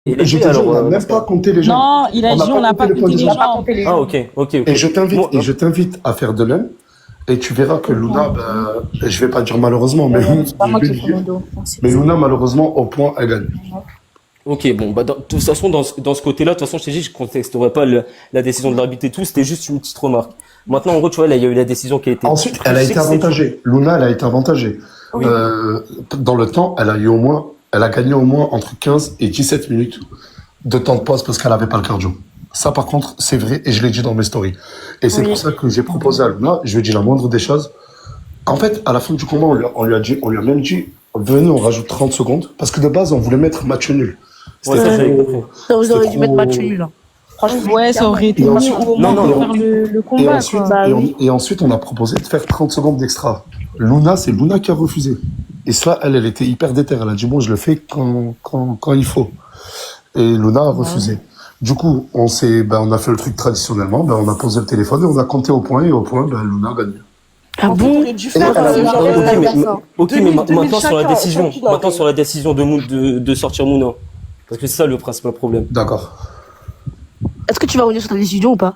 il est Je fait te dis, alors, on n'a même Nasser. pas compté les gens. Non, il a On n'a dit pas on n'a compté pas les points compté des les gens. On n'a pas gens. compté les Ah, gens. ok. Et je t'invite, Moi, à faire de l'un. Et tu verras que Luna, ben, je vais pas dire malheureusement, mais C'est pas je moi vais qui le fais dire. mon dos. Enfin, Mais Luna, malheureusement, au point, elle gagne. ok, bon, bah, de toute façon, dans ce côté-là, de toute façon, je t'ai dit, je contexterai pas la décision de l'arbitre et tout, c'était juste une petite remarque. Maintenant, en gros, tu vois, là, il y a eu la décision qui a été Ensuite, elle a été poussée, avantagée. Luna, elle a été avantagée. Oui. Dans le temps, elle a gagné au moins entre 15 et 17 minutes de temps de pause parce qu'elle avait pas le cardio. Ça, par contre, c'est vrai et je l'ai dit dans mes stories. Et c'est pour ça que j'ai proposé à Luna, je lui ai dit la moindre des choses. En fait, à la fin du combat, on lui a même dit, venez, on rajoute 30 secondes. Parce que de base, on voulait mettre match nul. Ouais, ça, j'avais compris. Ça, vous auriez dû C'était mettre trop- match nul. Là. Franchement, Ouais, ça aurait été Et mieux ensuite- au moins Non, pour non, faire le Et combat, ensuite, quoi. Bah et, oui. et ensuite, on a proposé de faire 30 secondes d'extra. C'est Luna qui a refusé. Et ça, elle était hyper déter. Elle a dit, bon, je le fais quand il faut. Et Luna a refusé. Du coup, on a fait le truc traditionnellement. Ben, on a posé le téléphone et on a compté au point. Et au point, ben, Luna a gagné. Ah bon? T'aurais dû faire Ok, mais 2000 maintenant sur la chacun, décision, chacune a maintenant gagné. sur la décision de sortir Mouna. Parce que c'est ça le principal problème. D'accord. Est-ce que tu vas revenir sur ta décision ou pas?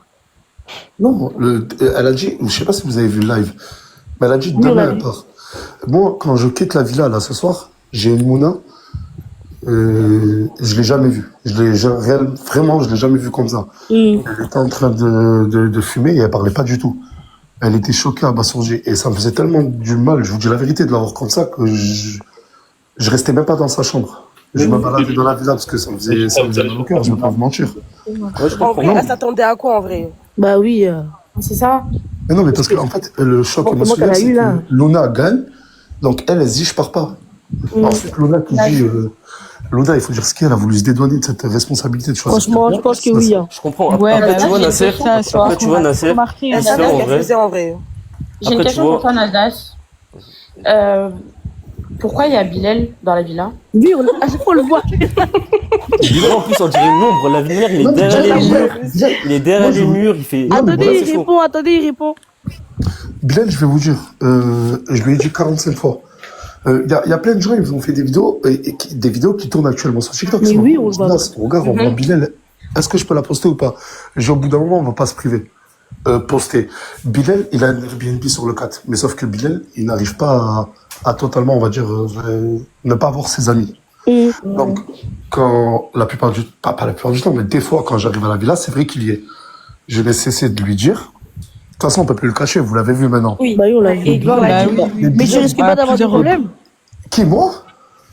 Non, elle a dit, je sais pas si vous avez vu le live, mais elle a dit Oui, on demain l'a elle vu. part. Moi, quand je quitte la villa là ce soir, j'ai une Mouna, je l'ai jamais vue. Vraiment, je l'ai jamais vue comme ça. Elle était en train de fumer et elle parlait pas du tout. Elle était choquée, abasourdie et ça me faisait tellement du mal. Je vous dis la vérité de l'avoir comme ça que je restais même pas dans sa chambre. Je me baladais dans la villa parce que ça me faisait mal au cœur. Je vais pas vous mentir. Ouais, je En comprends. vrai, elle s'attendait à quoi en vrai? Bah oui. C'est ça? Mais non, mais parce que en fait, le choc Bon, comment émotionnel, qu'elle a c'est eu, là que Luna gagne, donc elle se dit, je pars pas. Ensuite, Luna qui dit, Luna, il faut dire ce qu'elle a voulu se dédouaner de cette responsabilité de choisir. Franchement, je pense que oui. Hein. Je comprends. Ouais, Après, bah tu vois, oui, Nasser, ça, soit après, tu vois, Nasser, remarqué, Elle ça, savait en ce qu'elle vrai. faisait en vrai. J'ai une Après, tu question vois- pour toi, Nasdas. Pourquoi il y a Bilal dans la villa? Oui, à chaque fois, on le voit. Bilal, en plus, on dirait une ombre. La lumière, il est derrière les murs. Il est derrière les murs, il fait. Non, mais Attendez, voilà, il répond, attendez, il répond. Bilal, je vais vous dire, je lui ai dit 45 fois. Il y a plein de gens, ils ont fait des vidéos, des vidéos qui tournent actuellement sur TikTok. Mais Ils sont oui, en on le voit. gymnase. Regarde, on voit Bilal. Est-ce que je peux la poster ou pas? J'ai au bout d'un moment, on va pas se priver. Poster. Bilal, il a un Airbnb sur le 4. Mais sauf que Bilal, il n'arrive pas à totalement, on va dire, ne pas avoir ses amis. Donc, quand la plupart du pas la plupart du temps, mais des fois, quand j'arrive à la villa, c'est vrai qu'il y est. Je vais cesser de lui dire. De toute façon, on peut plus le cacher, vous l'avez vu maintenant. Oui, bah oui, on l'a vu. Et Gloire Bah l'a dit. oui. Mais tu risques pas d'avoir des problèmes? Qui, moi?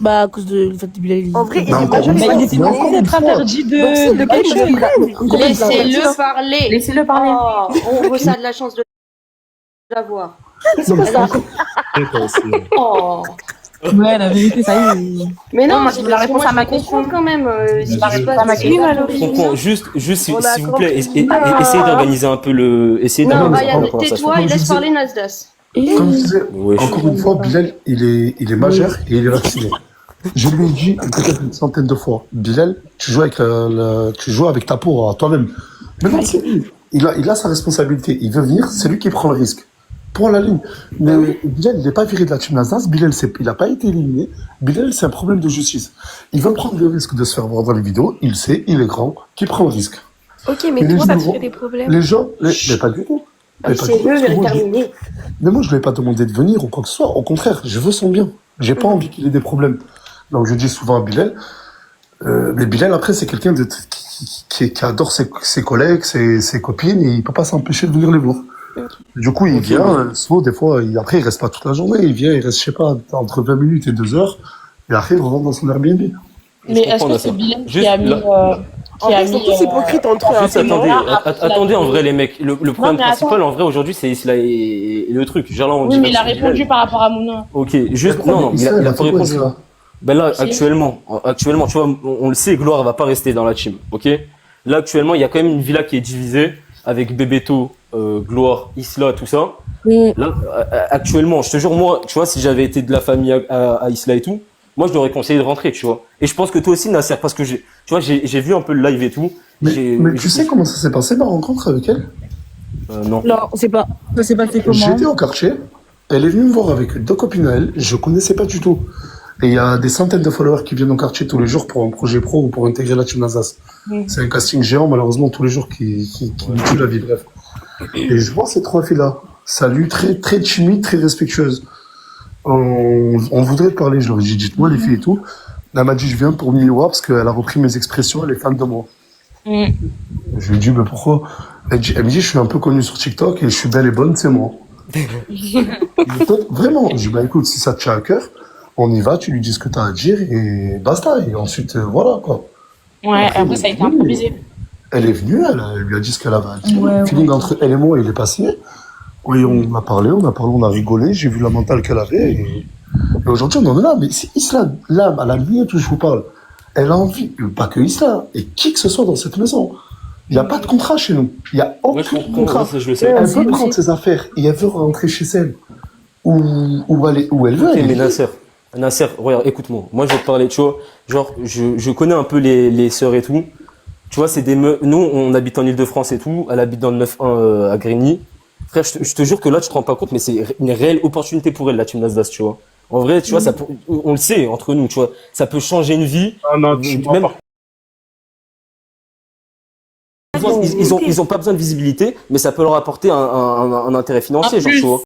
Bah, à cause de fait de Bilal. En vrai, il Non, est encore majeur, une il fois, Mais il est était non, censé non, être non. interdit Donc, de quelque chose. Laissez-le parler. Laissez-le parler. Oh, on vaut ça de la chance de l'avoir. Non, mais Oh. Ouais, la vérité, ça y est. Mais non, moi, je veux la réponse à ma question quand même. Ce qui la se réponse passe, à ma c'est question. pas Je d'origine. comprends. Juste, s'il On a vous plaît, compris. essayez d'organiser un peu essayez Non, d'organiser un peu Ryan, la conversation. tais-toi et laisse parler Nasdas. comme je disais, Oui, je- encore une fois, Bilal, il est majeur et il est vacciné. Je lui ai dit peut-être une centaine de fois, Bilal, tu joues avec ta peau à toi-même. Maintenant, c'est lui. Il a sa responsabilité. Il veut venir, c'est lui qui prend le risque. Point à la ligne. Mais Bilal, il n'est pas viré de la team Nasdaq. Bilal, il n'a pas été éliminé. Bilal, c'est un problème de justice. Il veut prendre le risque de se faire voir dans les vidéos. Il sait, il est grand, qui prend le risque. Ok, mais Mais toi, les ça gens te vont- fait des problèmes. Les gens, mais pas du tout. Mais pas du tout, C'est parce que eux, moi, terminé. Mais moi, je ne lui ai pas demandé de venir ou quoi que ce soit. Au contraire, je veux son bien. J'ai pas envie qu'il ait des problèmes. Donc, je dis souvent à Bilal, mais Bilal, après, c'est quelqu'un qui adore ses collègues, ses copines, et il peut pas s'empêcher de venir les voir. Du coup, il vient, souvent, des fois, après, il reste pas toute la journée. Il vient, il reste, je sais pas, entre 20 minutes et 2 heures. Et après, il rentre dans son Airbnb. Mais est-ce comprends, que c'est Nasser. Bilal Juste qui a mis. là- En vrai, ils sont tous hypocrites entre eux. Juste attendez, attendez en la- vrai les mecs. Le problème mais principal en vrai aujourd'hui c'est Isla et le truc. Genre là on Oui, dit mais il a Bilal. répondu par rapport à Mouna. Ok, juste non, il a pas fait quoi, répondu. ça Ben là actuellement, tu vois, on le sait, Gloire va pas rester dans la team, ok. Là actuellement il y a quand même une villa qui est divisée avec Bebeto, Gloire, Isla, tout ça. Là actuellement, je te jure moi, tu vois, si j'avais été de la famille à Isla et tout, moi je l'aurais conseillé de rentrer, tu vois. Et je pense que toi aussi Nasser, parce que j'ai vu un peu le live et tout. Mais tu sais comment ça s'est passé, ma rencontre avec elle? Non. Non, on sait pas. Ça s'est passé comment? J'étais au quartier, elle est venue me voir avec 2 copines à elle, je connaissais pas du tout. Et il y a des centaines de followers qui viennent au quartier tous les jours pour un projet pro ou pour intégrer la team Nazas. C'est un casting géant, malheureusement, tous les jours qui nous tue la vie, bref. Et je vois ces 3 filles-là. Salut, très, très timide, très respectueuse. On voudrait te parler, je leur ai dit, dites-moi les filles et tout. Elle m'a dit, je viens pour Miwa parce qu'elle a repris mes expressions, elle est fan de moi. Je lui ai dit, mais pourquoi? Elle me dit, je suis un peu connu sur TikTok et je suis belle et bonne, c'est moi. Vraiment, je dis, bah écoute, si ça te tient à cœur, on y va, tu lui dis ce que t'as à dire et basta. Et ensuite, voilà, quoi. Ouais, après, ça a été improvisé. Elle est venue, elle lui a dit ce qu'elle avait à dire. Le feeling entre elle et moi, il est passé. Oui, on a parlé, on a rigolé, j'ai vu la mentale qu'elle avait. Et aujourd'hui, on en est là. Mais c'est Isla, là, à la minute où je vous parle, elle a envie, pas que Isla, et qui que ce soit dans cette maison. Il n'y a pas de contrat chez nous. Il n'y a aucun contrat. Ça, je le sais. Elle veut prendre ses affaires et elle veut rentrer chez elle. Où elle veut. Ok, elle mais veut. Nasser, regarde, écoute-moi. Moi, je vais te parler, tu vois, genre, je connais un peu les sœurs et tout. Tu vois, c'est des meufs. Nous, on habite en Île-de-France et tout. Elle habite dans le 9-1 à Grigny. Frère, je te jure que là, tu te rends pas compte, mais c'est une réelle opportunité pour elle, la team Nasdaq, tu vois. En vrai, tu vois, on le sait entre nous, tu vois. Ça peut changer une vie. Ah non, Même, ils ont pas besoin de visibilité, mais ça peut leur apporter un intérêt financier, genre, tu vois.